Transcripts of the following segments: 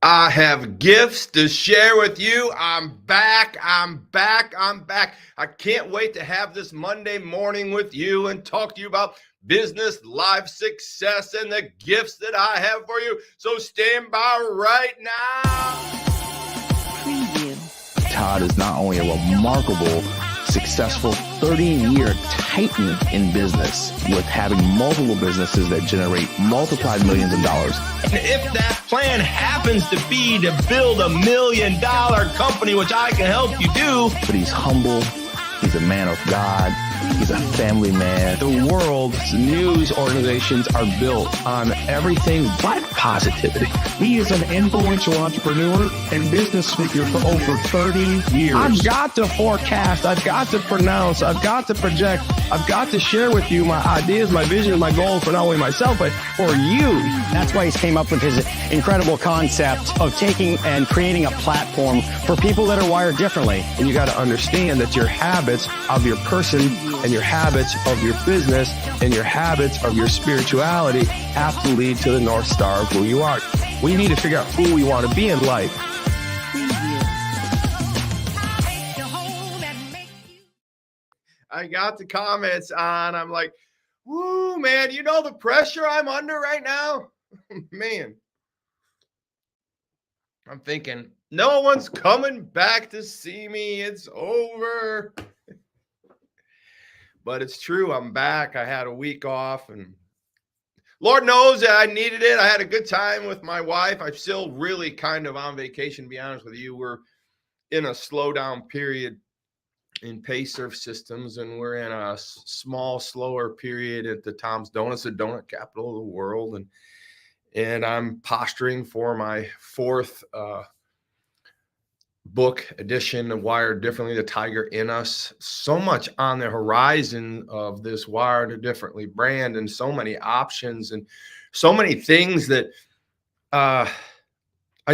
I have gifts to share with you. I'm back. I'm back. I'm back. I can't wait to have this Monday morning with you and talk to you about business, life success, and the gifts that I have for you. So stand by right now. Todd is not only a remarkable, successful 30-year titan in business with having multiple businesses that generate multiplied millions of dollars. And if that plan happens to be to build $1 million company, which I can help you do. But he's humble. He's a man of God. He's a family man. The world's news organizations are built on everything but positivity. He is an influential entrepreneur and business figure for over 30 years. I've got to forecast. I've got to pronounce. I've got to project. I've got to share with you my ideas, my vision, my goals for not only myself, but for you. That's why he's came up with his incredible concept of taking and creating a platform for people that are wired differently. And you got to understand that your habits of your person and your habits of your business and your habits of your spirituality have to lead to the North Star of who you are. We need to figure out who we want to be in life. I got the comments on. I'm like, woo, man, you know the pressure I'm under right now? Man. I'm thinking, no one's coming back to see me. It's over. But it's true. I'm back. I had a week off, and Lord knows that I needed it. I had a good time with my wife. I'm still really kind of on vacation, to be honest with you. We're in a slowdown period in Paysurf systems, and we're in a small, slower period at the Tom's Donuts, the donut capital of the world. And I'm posturing for my fourth book edition of Wired Differently, The Tiger in Us. So much on the horizon of this Wired Differently brand, and so many options and so many things that I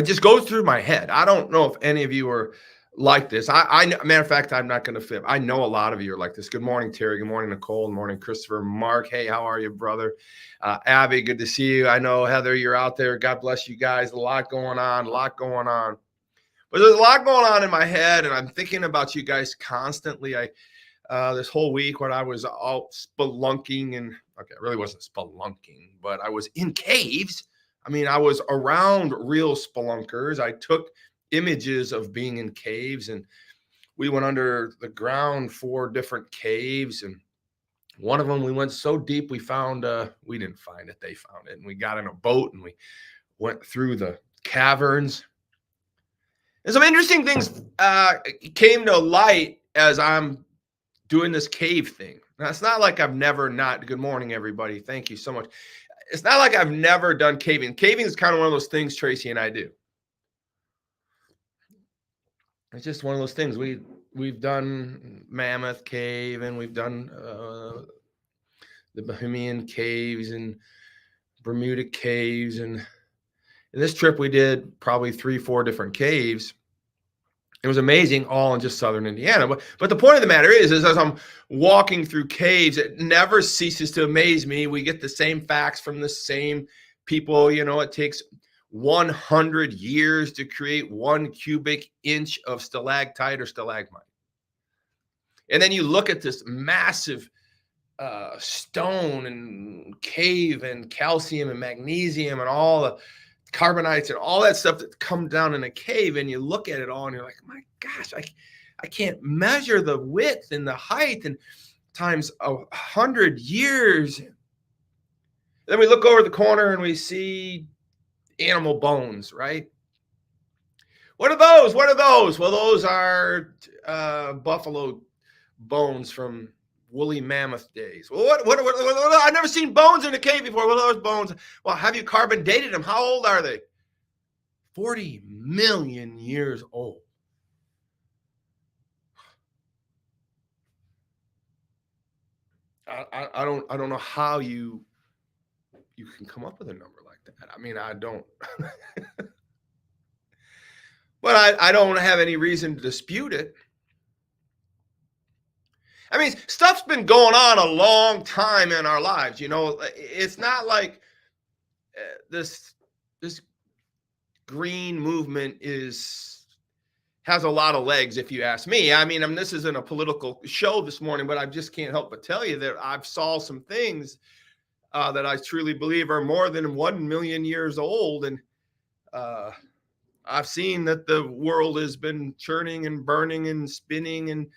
just go through my head. I don't know if any of you are like this. Matter of fact, I'm not going to fib. I know a lot of you are like this. Good morning, Terry. Good morning, Nicole. Good morning, Christopher. Mark. Hey, how are you, brother? Abby, good to see you. I know, Heather, you're out there. God bless you guys. A lot going on. But there's a lot going on in my head, and I'm thinking about you guys constantly. This whole week when I was out spelunking, and okay, I really wasn't spelunking, but I was in caves. I mean, I was around real spelunkers. I took images of being in caves, and we went under the ground 4 different caves, and one of them we went so deep we found we didn't find it, they found it, and we got in a boat and we went through the caverns. And some interesting things came to light as I'm doing this cave thing. Now, it's not like I've never not. Good morning, everybody. Thank you so much. It's not like I've never done caving. Caving is kind of one of those things Tracy and I do. It's just one of those things. We've done Mammoth Cave, and we've done the Bohemian Caves and Bermuda Caves, and in this trip, we did probably 3-4 different caves. It was amazing, all in just southern Indiana. But the point of the matter is as I'm walking through caves, it never ceases to amaze me. We get the same facts from the same people. You know, it takes 100 years to create 1 cubic inch of stalactite or stalagmite. And then you look at this massive stone and cave and calcium and magnesium and all the carbonites and all that stuff that come down in a cave, and you look at it all and you're like, my gosh, I can't measure the width and the height, and times 100 years. Then we look over the corner and we see animal bones, right? What are those? Well, those are buffalo bones from woolly mammoth days. Well, what I've never seen bones in a cave before. What are those bones? Well, have you carbon dated them? How old are they? 40 million years old. I don't know how you can come up with a number like that. I mean, I don't. But I don't have any reason to dispute it. I mean, stuff's been going on a long time in our lives. You know, it's not like this green movement has a lot of legs, if you ask me. I mean, this isn't a political show this morning, but I just can't help but tell you that I've saw some things that I truly believe are more than 1 million years old. And I've seen that the world has been churning and burning and spinning and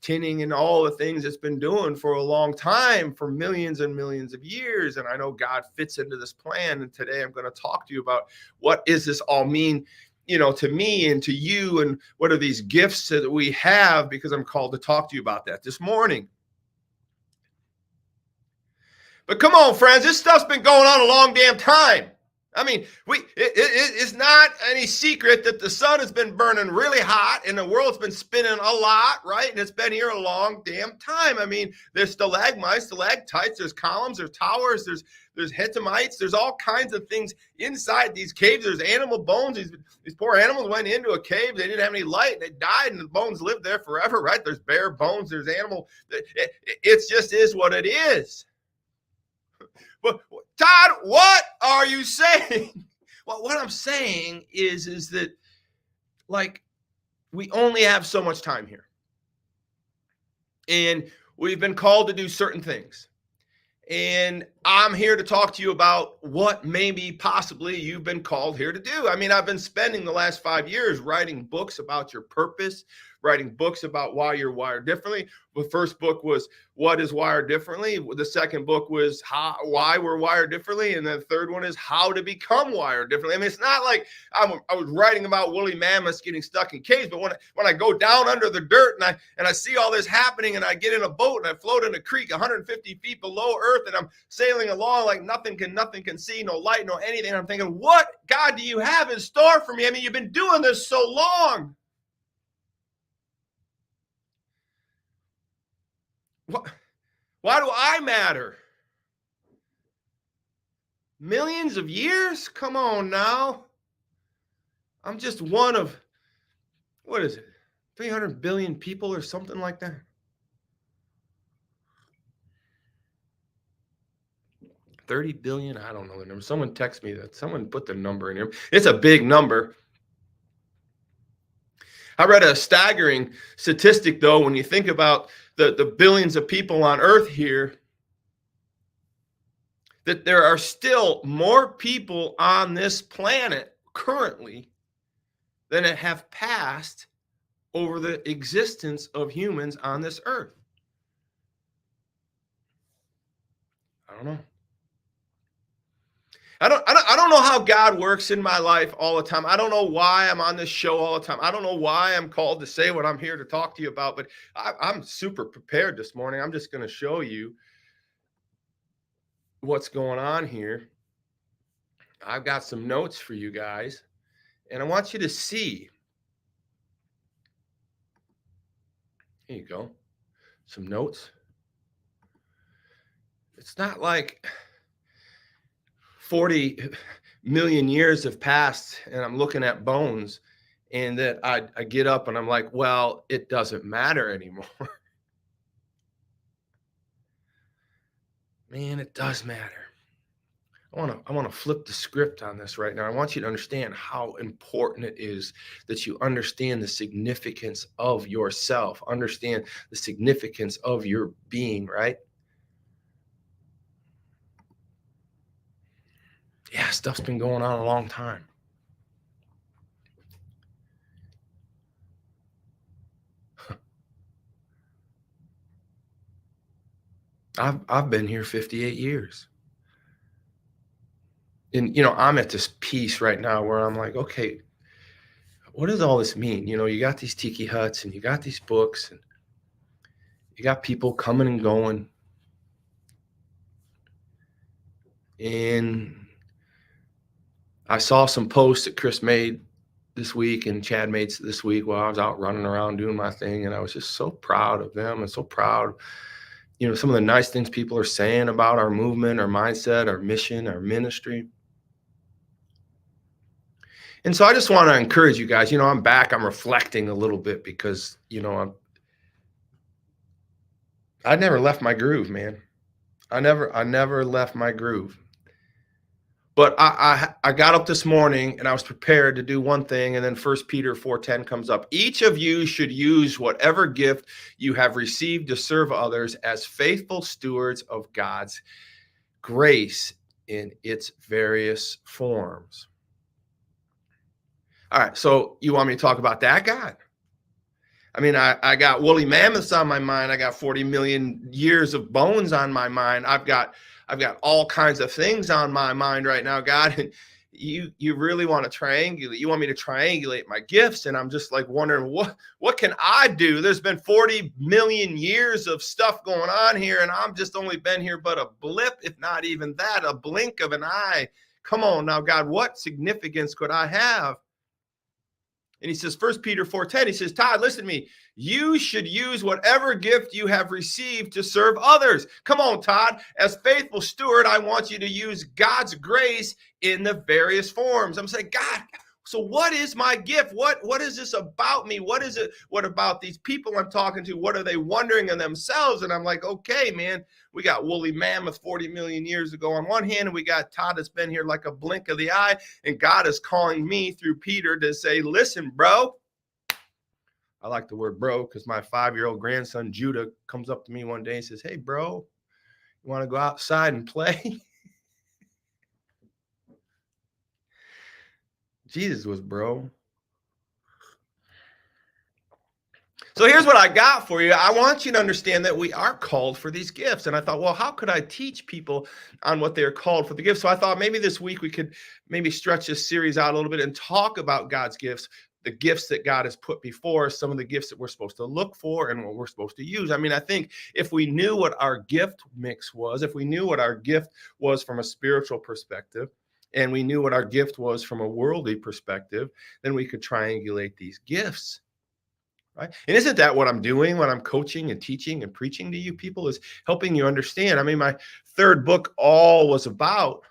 tinning and all the things it's been doing for a long time, for millions and millions of years. And I know God fits into this plan. And today I'm going to talk to you about what does this all mean, to me and to you, and what are these gifts that we have, because I'm called to talk to you about that this morning. But come on, friends, this stuff's been going on a long damn time. I mean, it's not any secret that the sun has been burning really hot and the world's been spinning a lot, right? And it's been here a long damn time. I mean, there's stalagmites, stalactites, there's columns, there's towers, there's hetamites, there's all kinds of things inside these caves. There's animal bones. These poor animals went into a cave. They didn't have any light. They died, and the bones lived there forever, right? There's bare bones. There's animal. It just is what it is. But Todd, what are you saying? Well, what I'm saying is that, like, we only have so much time here. And we've been called to do certain things. And I'm here to talk to you about what maybe possibly you've been called here to do. I mean, I've been spending the last 5 years writing books about your purpose, writing books about why you're wired differently. The first book was What is Wired Differently? The second book was Why We're Wired Differently. And the third one is How to Become Wired Differently. I mean, it's not like I was writing about woolly mammoths getting stuck in caves, but when I go down under the dirt and I see all this happening, and I get in a boat and I float in a creek 150 feet below earth, and I'm sailing along like nothing can see, no light, no anything. I'm thinking, what, God, do you have in store for me? I mean, you've been doing this so long. Why do I matter? Millions of years? Come on now. I'm just one of, what is it, 300 billion people or something like that? 30 billion? I don't know the number. Someone text me that. Someone put the number in here. It's a big number. I read a staggering statistic, though, when you think about the billions of people on Earth here, that there are still more people on this planet currently than have passed over the existence of humans on this earth. I don't know. I don't know how God works in my life all the time. I don't know why I'm on this show all the time. I don't know why I'm called to say what I'm here to talk to you about, but I'm super prepared this morning. I'm just going to show you what's going on here. I've got some notes for you guys, and I want you to see. Here you go. Some notes. It's not like 40 million years have passed and I'm looking at bones and that I get up and I'm like, well, it doesn't matter anymore. Man, it does matter. I want to flip the script on this right now. I want you to understand how important it is that you understand the significance of yourself, understand the significance of your being, right? Yeah, stuff's been going on a long time. I've been here 58 years. And, I'm at this piece right now where I'm like, okay, what does all this mean? You got these tiki huts and you got these books and you got people coming and going. And I saw some posts that Chris made this week and Chad made this week while I was out running around doing my thing. And I was just so proud of them and so proud, some of the nice things people are saying about our movement, our mindset, our mission, our ministry. And so I just want to encourage you guys, I'm back, I'm reflecting a little bit because, I never left my groove, man. I never left my groove. But I got up this morning and I was prepared to do one thing, and then 1 Peter 4:10 comes up. Each of you should use whatever gift you have received to serve others as faithful stewards of God's grace in its various forms. All right, so you want me to talk about that God? I mean, I got woolly mammoths on my mind. I got 40 million years of bones on my mind. I've got all kinds of things on my mind right now, God. And you really want to triangulate. You want me to triangulate my gifts. And I'm just like wondering what can I do? There's been 40 million years of stuff going on here, and I'm just only been here but a blip, if not even that, a blink of an eye. Come on now, God, what significance could I have? And he says, 1 Peter 4:10, he says, Todd, listen to me. You should use whatever gift you have received to serve others. Come on, Todd. As faithful steward, I want you to use God's grace in the various forms. I'm saying, God, so what is my gift? What is this about me? What is it? What about these people I'm talking to? What are they wondering in themselves? And I'm like, okay, man, we got woolly mammoth 40 million years ago on one hand, and we got Todd that's been here like a blink of the eye, and God is calling me through Peter to say, listen, bro. I like the word bro because my 5-year-old grandson, Judah, comes up to me one day and says, hey, bro, you want to go outside and play? Jesus was bro. So here's what I got for you. I want you to understand that we are called for these gifts. And I thought, well, how could I teach people on what they're called for the gifts? So I thought maybe this week we could maybe stretch this series out a little bit and talk about God's gifts, the gifts that God has put before us, some of the gifts that we're supposed to look for and what we're supposed to use. I mean, I think if we knew what our gift mix was, if we knew what our gift was from a spiritual perspective, and we knew what our gift was from a worldly perspective, then we could triangulate these gifts. Right. And isn't that what I'm doing when I'm coaching and teaching and preaching to you people, is helping you understand? I mean, my third book all was about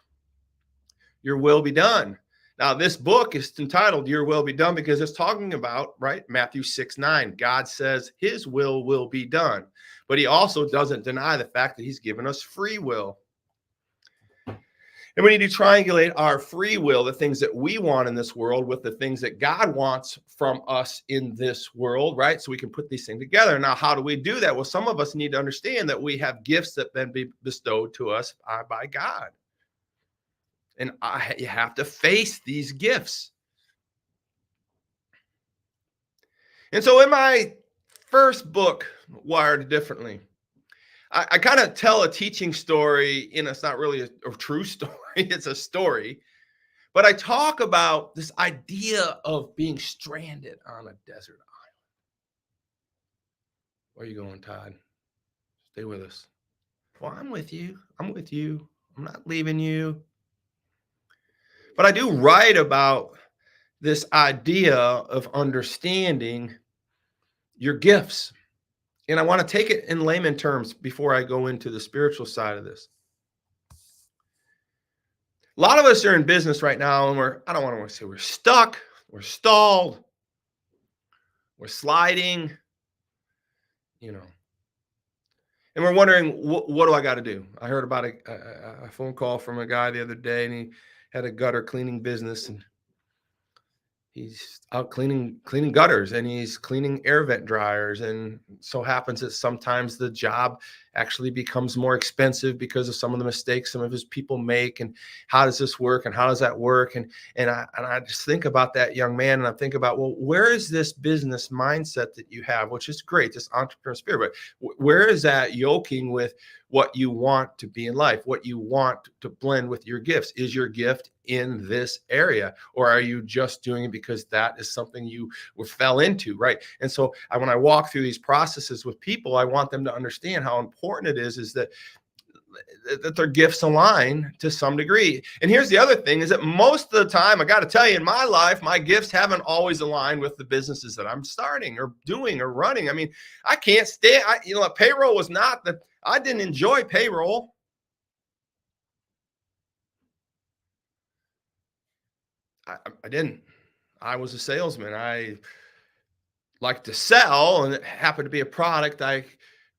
your will be done. Now, this book is entitled Your Will Be Done because it's talking about, right, Matthew 6:9. God says his will be done. But he also doesn't deny the fact that he's given us free will. And we need to triangulate our free will, the things that we want in this world, with the things that God wants from us in this world, right? So we can put these things together. Now, how do we do that? Well, some of us need to understand that we have gifts that have been bestowed to us by God. And you have to face these gifts. And so in my first book, Wired Differently, I kind of tell a teaching story, it's not really a true story, it's a story. But I talk about this idea of being stranded on a desert island. Where are you going, Todd? Stay with us. Well, I'm with you. I'm not leaving you. But I do write about this idea of understanding your gifts. And I want to take it in layman terms before I go into the spiritual side of this. A lot of us are in business right now, and I don't want to say we're stuck, we're stalled, we're sliding, and we're wondering, what do I got to do? I heard about a phone call from a guy the other day, and he had a gutter cleaning business, and he's out cleaning gutters, and he's cleaning air vent dryers. And so happens that sometimes the job actually becomes more expensive because of some of the mistakes some of his people make. And how does this work? And how does that work? And I just think about that young man, and I think about, well, where is this business mindset that you have, which is great, this entrepreneur spirit, but where is that yoking with what you want to be in life, what you want to blend with your gifts? Is your gift in this area, or are you just doing it because that is something you fell into, right? And so when I walk through these processes with people, I want them to understand how important it is that their gifts align to some degree. And here's the other thing, is that most of the time, I got to tell you, in my life, my gifts haven't always aligned with the businesses that I'm starting or doing or running. I mean, I can't stand, payroll was not I didn't enjoy payroll. I didn't. I was a salesman. I liked to sell, and it happened to be a product I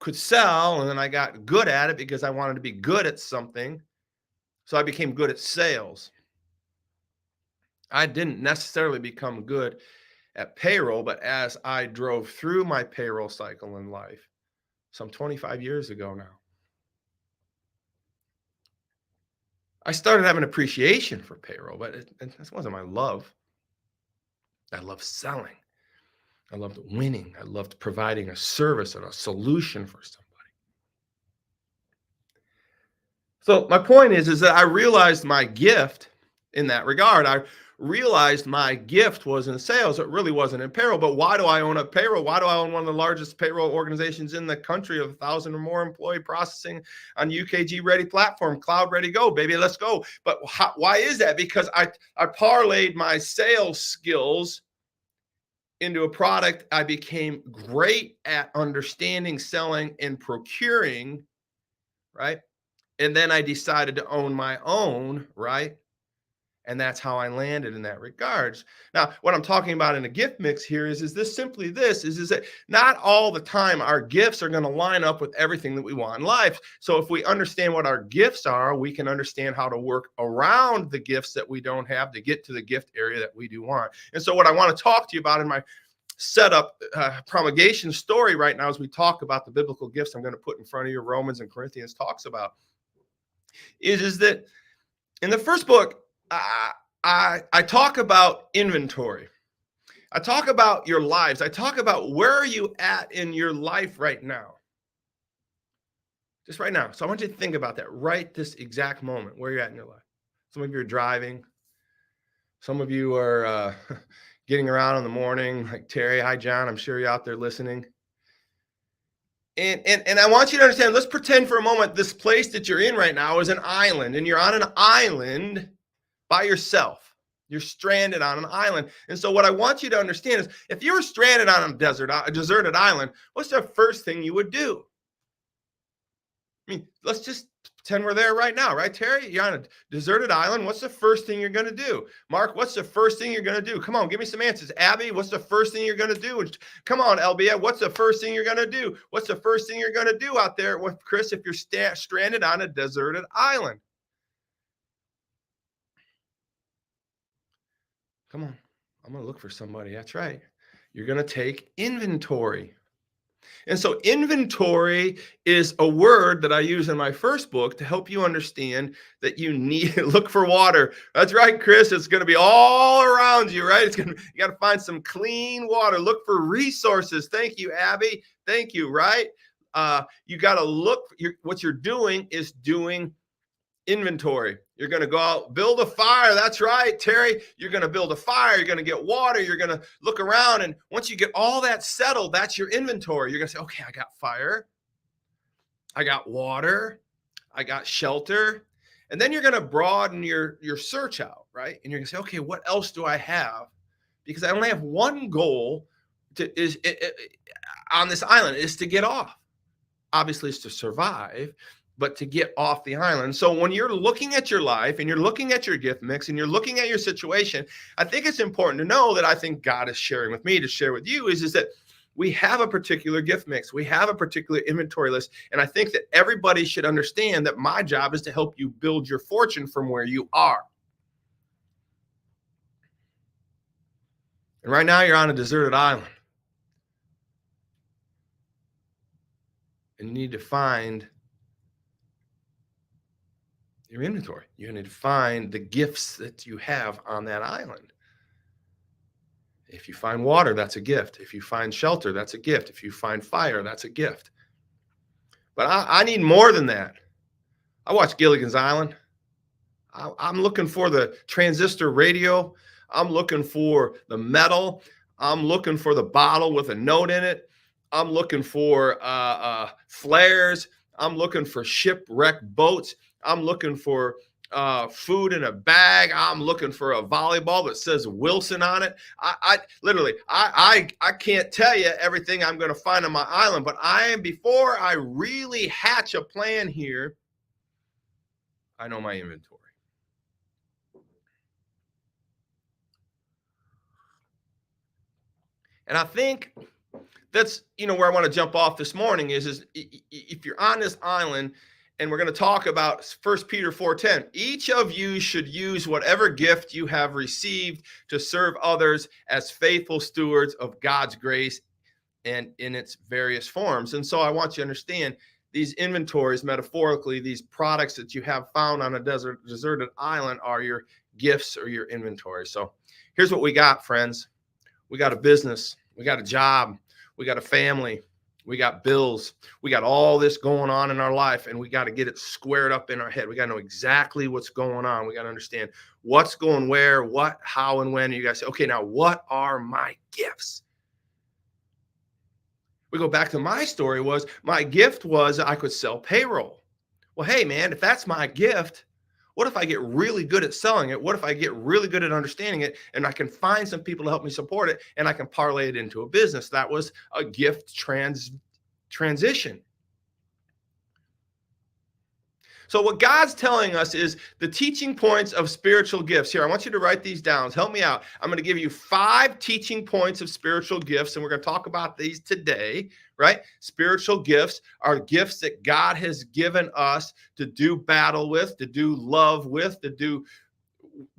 could sell. And then I got good at it because I wanted to be good at something. So I became good at sales. I didn't necessarily become good at payroll, but as I drove through my payroll cycle in life, some 25 years ago now, I started having appreciation for payroll, but that wasn't my love. I loved selling. I loved winning. I loved providing a service and a solution for somebody. So my point is that I realized my gift in that regard. I realized my gift was in sales. It really wasn't in payroll. But why do I own a payroll? Why do I own one of the largest payroll organizations in the country of 1,000 or more employee processing on UKG ready platform, cloud ready, go, baby, let's go. But why is that? Because I parlayed my sales skills into a product. I became great at understanding, selling, and procuring, right? And then I decided to own my own, right? And that's how I landed in that regards. Now, what I'm talking about in a gift mix here is this simply this, is that not all the time our gifts are going to line up with everything that we want in life. So if we understand what our gifts are, we can understand how to work around the gifts that we don't have to get to the gift area that we do want. And so what I want to talk to you about in my setup promulgation story right now, as we talk about the biblical gifts I'm going to put in front of you, Romans and Corinthians talks about, is that in the first book, I talk about inventory. I talk about your lives. I talk about where are you at in your life right now? Just right now. So I want you to think about that right this exact moment, where you're at in your life. Some of you are driving. Some of you are getting around in the morning, like Terry. Hi, John. I'm sure you're out there listening. And I want you to understand, let's pretend for a moment this place that you're in right now is an island, and you're on an island by yourself. You're stranded on an island. And so what I want you to understand is if you were stranded on a deserted island, what's the first thing you would do? I mean, let's just pretend we're there right now, right, Terry? You're on a deserted island. What's the first thing you're going to do? Mark, what's the first thing you're going to do? Come on, give me some answers. Abby, what's the first thing you're going to do? Come on, LBA, what's the first thing you're going to do? What's the first thing you're going to do out there with Chris if you're stranded on a deserted island? Come on, I'm going to look for somebody. That's right. You're going to take inventory. And so inventory is a word that I use in my first book to help you understand that you need look for water. That's right, Chris. It's going to be all around you, right? You got to find some clean water. Look for resources. Thank you, Abby. Thank you, right? You got to look. What you're doing is doing inventory. You're going to go out, build a fire. That's right, Terry. You're going to build a fire. You're going to get water. You're going to look around. And once you get all that settled, that's your inventory. You're going to say, okay, I got fire. I got water. I got shelter. And then you're going to broaden your search out, right? And you're going to say, okay, what else do I have? Because I only have one goal on this island is to get off. Obviously, it's to survive, but to get off the island. So when you're looking at your life and you're looking at your gift mix and you're looking at your situation, I think it's important to know that I think God is sharing with me to share with you is that we have a particular gift mix. We have a particular inventory list. And I think that everybody should understand that my job is to help you build your fortune from where you are. And right now you're on a deserted island. And you need to find your inventory. You need to find the gifts that you have on that island. If you find water, that's a gift. If you find shelter, that's a gift. If you find fire, that's a gift. But I need more than that. I watch Gilligan's Island. I'm looking for the transistor radio. I'm looking for the metal. I'm looking for the bottle with a note in it. I'm looking for flares. I'm looking for shipwrecked boats. I'm looking for food in a bag. I'm looking for a volleyball that says Wilson on it. I literally can't tell you everything I'm going to find on my island, but before I really hatch a plan here, I know my inventory. And I think that's, where I want to jump off this morning is if you're on this island And we're going to talk about 1 Peter 4:10. Each of you should use whatever gift you have received to serve others as faithful stewards of God's grace and in its various forms. And so I want you to understand these inventories, metaphorically, these products that you have found on a deserted island are your gifts or your inventory. So here's what we got, friends. We got a business. We got a job. We got a family. We got bills. We got all this going on in our life, and we got to get it squared up in our head. We got to know exactly what's going on. We got to understand what's going where, what, how, and when. And you guys say, okay, now what are my gifts? We go back to my story. Was my gift was I could sell payroll. Well, hey, man, if that's my gift, what if I get really good at selling it? What if I get really good at understanding it and I can find some people to help me support it and I can parlay it into a business? That was a gift transition. So what God's telling us is the teaching points of spiritual gifts. Here, I want you to write these down. Help me out. I'm going to give you 5 teaching points of spiritual gifts, and we're going to talk about these today, right? Spiritual gifts are gifts that God has given us to do battle with, to do love with, to do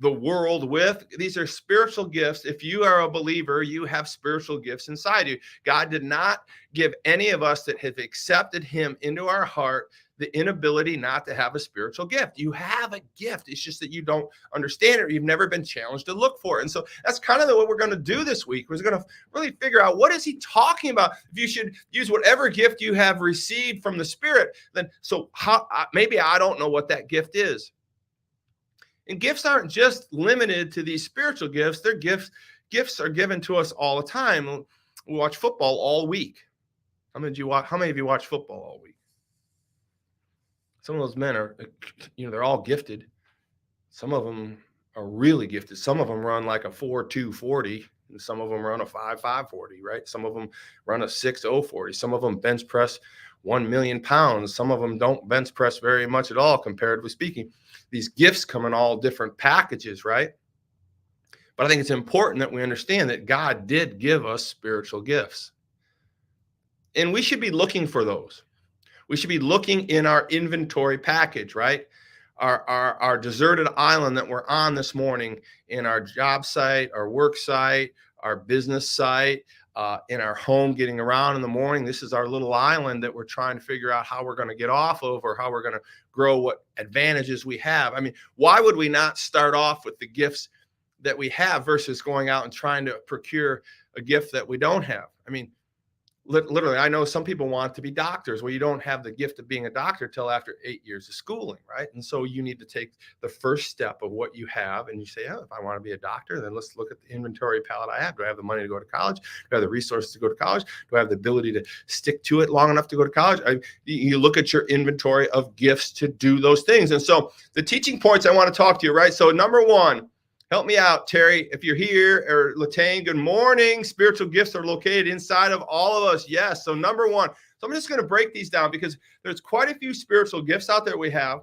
the world with. These are spiritual gifts. If you are a believer, you have spiritual gifts inside you. God did not give any of us that have accepted him into our heart the inability not to have a spiritual gift. You have a gift. It's just that you don't understand it, or you've never been challenged to look for it. And so that's kind of what we're going to do this week. We're going to really figure out, what is he talking about? If you should use whatever gift you have received from the Spirit, then so how, maybe I don't know what that gift is. And gifts aren't just limited to these spiritual gifts. They're gifts. Gifts are given to us all the time. We watch football all week. How many of you watch football all week? Some of those men are, they're all gifted. Some of them are really gifted. Some of them run like a 4.2 40, and some of them run a 5.5 40, right? Some of them run a 6.0 40. Some of them bench press 1 million pounds. Some of them don't bench press very much at all, comparatively speaking. These gifts come in all different packages, right? But I think it's important that we understand that God did give us spiritual gifts. And we should be looking for those. We should be looking in our inventory package, right? Our deserted island that we're on this morning, in our job site, our work site, our business site, in our home, getting around in the morning. This is our little island that we're trying to figure out how we're going to get off of, or how we're going to grow, what advantages we have. I mean, why would we not start off with the gifts that we have versus going out and trying to procure a gift that we don't have? I mean, literally, I know some people want to be doctors. Well, you don't have the gift of being a doctor till after 8 years of schooling, right? And so you need to take the first step of what you have, and you say, oh, if I want to be a doctor, then let's look at the inventory palette I have. Do I have the money to go to college? Do I have the resources to go to college? Do I have the ability to stick to it long enough to go to college? You look at your inventory of gifts to do those things. And so the teaching points I want to talk to you, right? So number 1, help me out, Terry. If you're here, or Latane, good morning. Spiritual gifts are located inside of all of us. Yes. So number 1. So I'm just going to break these down, because there's quite a few spiritual gifts out there we have,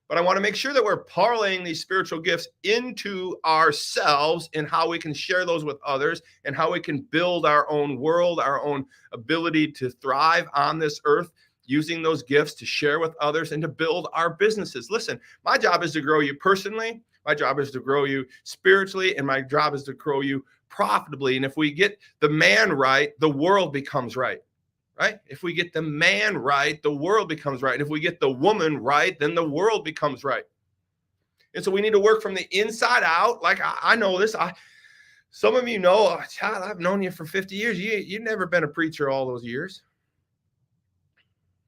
but I want to make sure that we're parlaying these spiritual gifts into ourselves, and how we can share those with others, and how we can build our own world, our own ability to thrive on this earth, using those gifts to share with others and to build our businesses. Listen, my job is to grow you personally. My job is to grow you spiritually, and my job is to grow you profitably. And if we get the man right, the world becomes right, right? If we get the man right, the world becomes right. And if we get the woman right, then the world becomes right. And so we need to work from the inside out. Like I know this. Some of you know, Todd, I've known you for 50 years. You've never been a preacher all those years.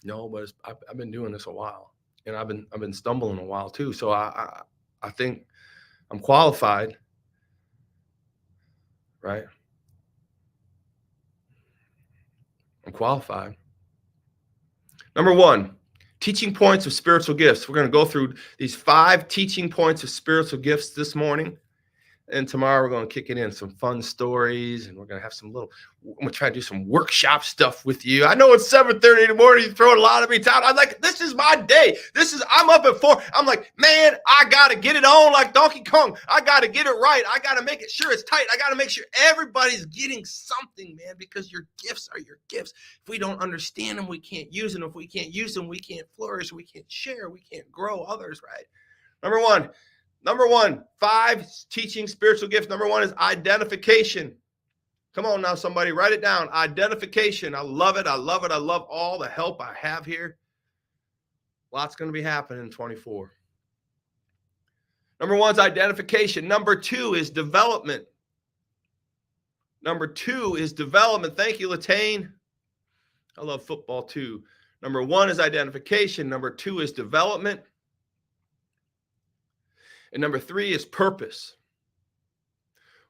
No, but I've been doing this a while, and I've been stumbling a while too. So I think I'm qualified, right? I'm qualified. Number 1, teaching points of spiritual gifts. We're going to go through these 5 teaching points of spiritual gifts this morning. And tomorrow we're going to kick it in some fun stories, and we're going to have I'm going to try to do some workshop stuff with you. I know it's 7:30 in the morning. You throw a lot of me down. I'm like, this is my day. I'm up at 4. I'm like, man, I got to get it on like Donkey Kong. I got to get it right. I got to make it sure it's tight. I got to make sure everybody's getting something, man, because your gifts are your gifts. If we don't understand them, we can't use them. If we can't use them, we can't flourish. We can't share. We can't grow others, right? Number one, 5 teaching spiritual gifts. Number 1 is identification. Come on now, somebody, write it down. Identification. I love it. I love it. I love all the help I have here. Lots going to be happening in 24. Number 1 is identification. Number 2 is development. Number 2 is development. Thank you, Latane. I love football too. Number 1 is identification. Number 2 is development. And number 3 is purpose.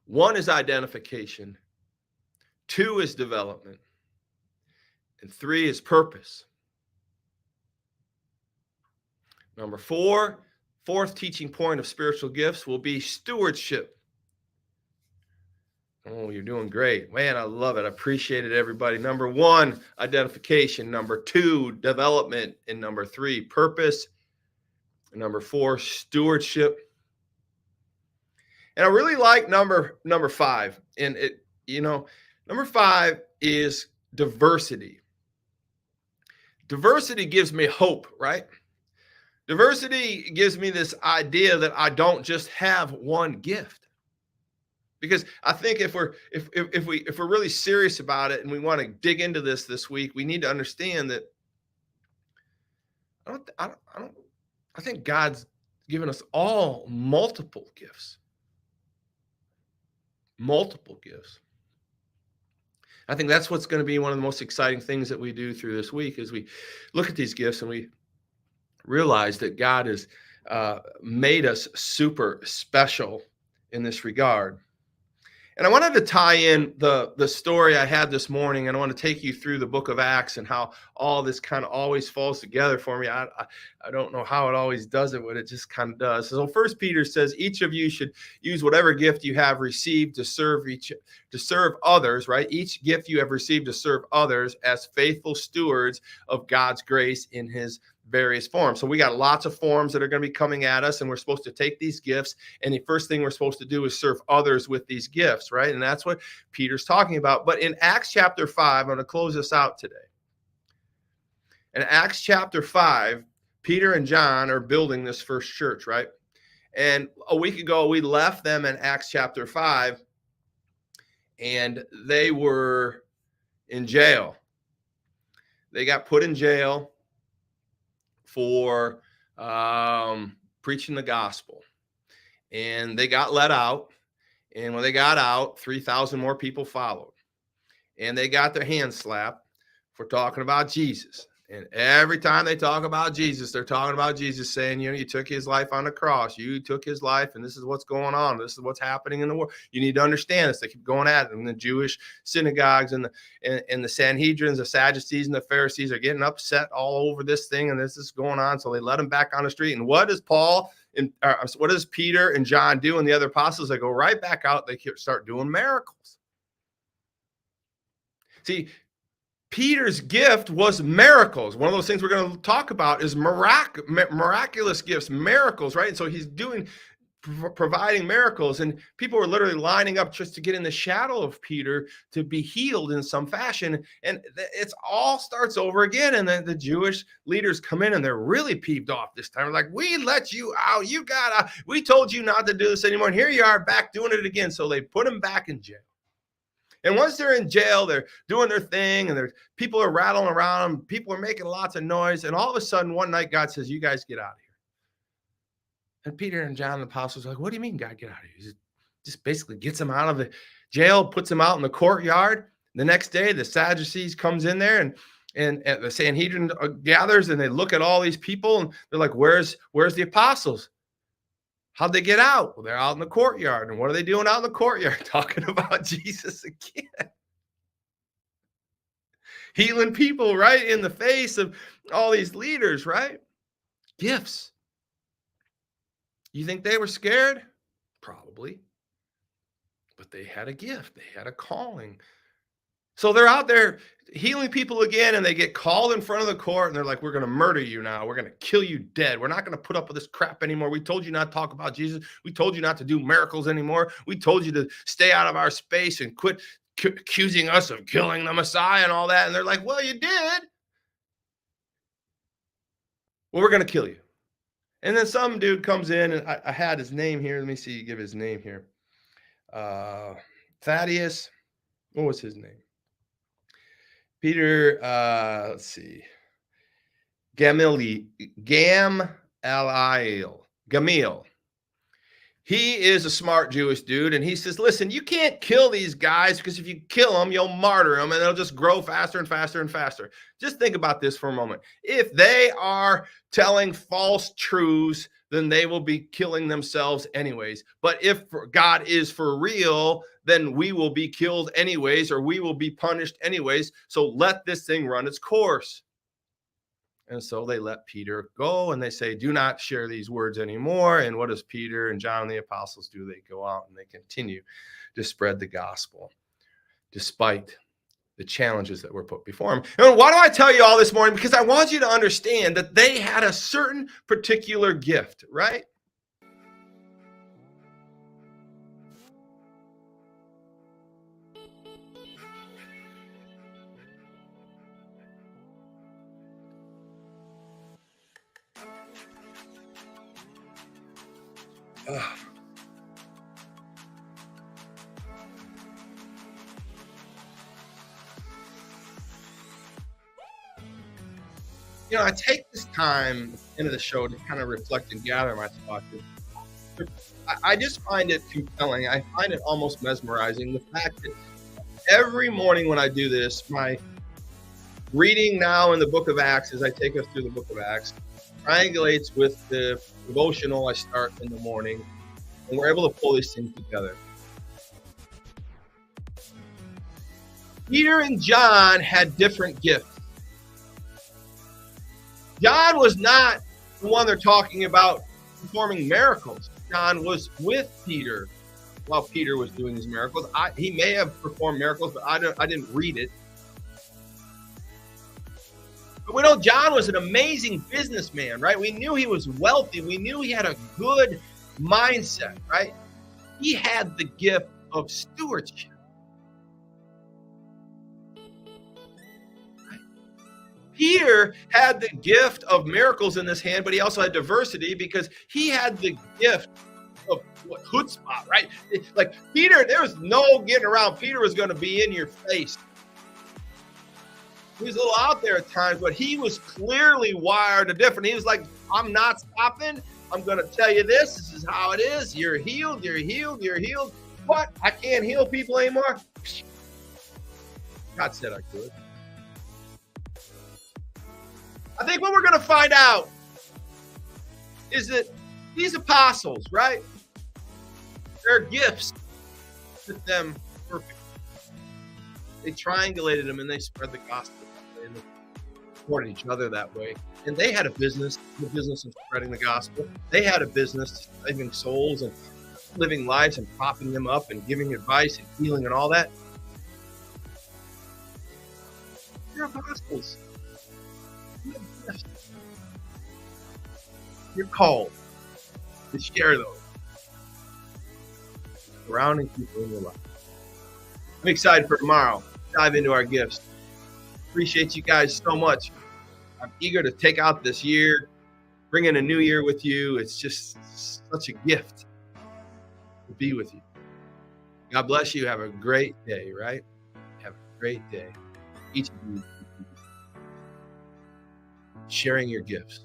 1 is identification. 2 is development. And 3 is purpose. Number 4, fourth teaching point of spiritual gifts will be stewardship. Oh, you're doing great. Man, I love it. I appreciate it, everybody. Number 1, identification. Number 2, development. And number 3, purpose. And number 4, stewardship. And I really like number 5. And number 5 is diversity. Diversity gives me hope, right? Diversity gives me this idea that I don't just have one gift. Because I think if we're really serious about it and we want to dig into this week, we need to understand that I think God's given us all multiple gifts. Multiple gifts. I think that's what's going to be one of the most exciting things that we do through this week is we look at these gifts and we realize that God has made us super special in this regard. And I wanted to tie in the story I had this morning, and I want to take you through the book of Acts and how all this kind of always falls together for me. I don't know how it always does it, but it just kind of does. So 1 Peter says, each of you should use whatever gift you have received to serve others, right? Each gift you have received to serve others as faithful stewards of God's grace in his various forms. So we got lots of forms that are going to be coming at us, and we're supposed to take these gifts, and the first thing we're supposed to do is serve others with these gifts, right? And that's what Peter's talking about. But in Acts chapter 5, I'm going to close this out today. In Acts chapter 5, Peter and John are building this first church, right? And a week ago, we left them in Acts chapter 5, and they were in jail. They got put in jail for preaching the gospel. And they got let out. And when they got out, 3,000 more people followed. And they got their hands slapped for talking about Jesus. And every time they talk about Jesus, they're talking about Jesus saying, you took his life on the cross. You took his life, and this is what's going on. This is what's happening in the world. You need to understand this. They keep going at it. And the Jewish synagogues and the Sanhedrins, the Sadducees, and the Pharisees are getting upset all over this thing, and this is going on. So they let him back on the street. And what does Peter and John do, and the other apostles? They go right back out. They start doing miracles. See, Peter's gift was miracles. One of those things we're going to talk about is miraculous gifts, miracles, right? And so he's providing miracles, and people were literally lining up just to get in the shadow of Peter to be healed in some fashion. And it's all starts over again. And then the Jewish leaders come in, and they're really peeved off this time. They're like, we let you out. We told you not to do this anymore. And here you are back doing it again. So they put him back in jail. And once they're in jail, they're doing their thing, and people are rattling around them. People are making lots of noise. And all of a sudden, one night, God says, you guys get out of here. And Peter and John, the apostles, are like, what do you mean, God, get out of here? He just basically gets them out of the jail, puts them out in the courtyard. The next day, the Sadducees comes in there, and the Sanhedrin gathers, and they look at all these people, and they're like, where's the apostles? How'd they get out? Well, they're out in the courtyard. And what are they doing out in the courtyard? Talking about Jesus again. Healing people right in the face of all these leaders, right? Gifts. You think they were scared? Probably. but they had a gift. They had a calling. So they're out there healing people again, and they get called in front of the court, and they're like, we're going to murder you now. We're going to kill you dead. We're not going to put up with this crap anymore. We told you not to talk about Jesus. We told you not to do miracles anymore. We told you to stay out of our space and quit accusing us of killing the Messiah and all that. And they're like, well, you did. Well, we're going to kill you. And then some dude comes in, and I had his name here. Let me see, give his name here. Thaddeus. What was his name? Peter, let's see. Gamaliel. He is a smart Jewish dude, and he says, listen, you can't kill these guys, because if you kill them, you'll martyr them, and they'll just grow faster and faster and faster. Just think about this for a moment. If they are telling false truths, then they will be killing themselves anyways. But if God is for real, then we will be killed anyways, or we will be punished anyways. So let this thing run its course. And so they let Peter go, and they say, do not share these words anymore. And what does Peter and John and the apostles do? They go out and they continue to spread the gospel despite the challenges that were put before them. And why do I tell you all this morning? Because I want you to understand that they had a certain particular gift, right? You know, I take this time at the end of the show to kind of reflect and gather my thoughts. I just find it compelling. I find it almost mesmerizing. The fact that every morning when I do this, my reading now in the book of Acts, as I take us through the book of Acts, triangulates with the devotional I start in the morning, and we're able to pull these things together. Peter and John had different gifts. John was not the one they're talking about performing miracles. John was with Peter while Peter was doing his miracles. He may have performed miracles, but I didn't read it. But we know John was an amazing businessman, right? We knew he was wealthy. We knew he had a good mindset, right? He had the gift of stewardship. Peter had the gift of miracles in his hand, but he also had diversity because he had the gift of chutzpah, right? Like Peter, there was no getting around. Peter was going to be in your face. He was a little out there at times, but he was clearly wired different. He was like, I'm not stopping. I'm going to tell you this. This is how it is. You're healed. You're healed. You're healed. What? I can't heal people anymore? God said I could. I think what we're going to find out is that these apostles, right? Their gifts fit them perfectly. They triangulated them and they spread the gospel and they supported each other that way. And they had a business, the business of spreading the gospel. They had a business saving souls and living lives and propping them up and giving advice and healing and all that. They're apostles. You're called to share those surrounding people in your life. I'm excited for tomorrow. Dive into our gifts. Appreciate you guys so much. I'm eager to take out this year, bring in a new year with you. It's just such a gift to be with you. God bless you. Have a great day, right? Have a great day. Each of you sharing your gifts.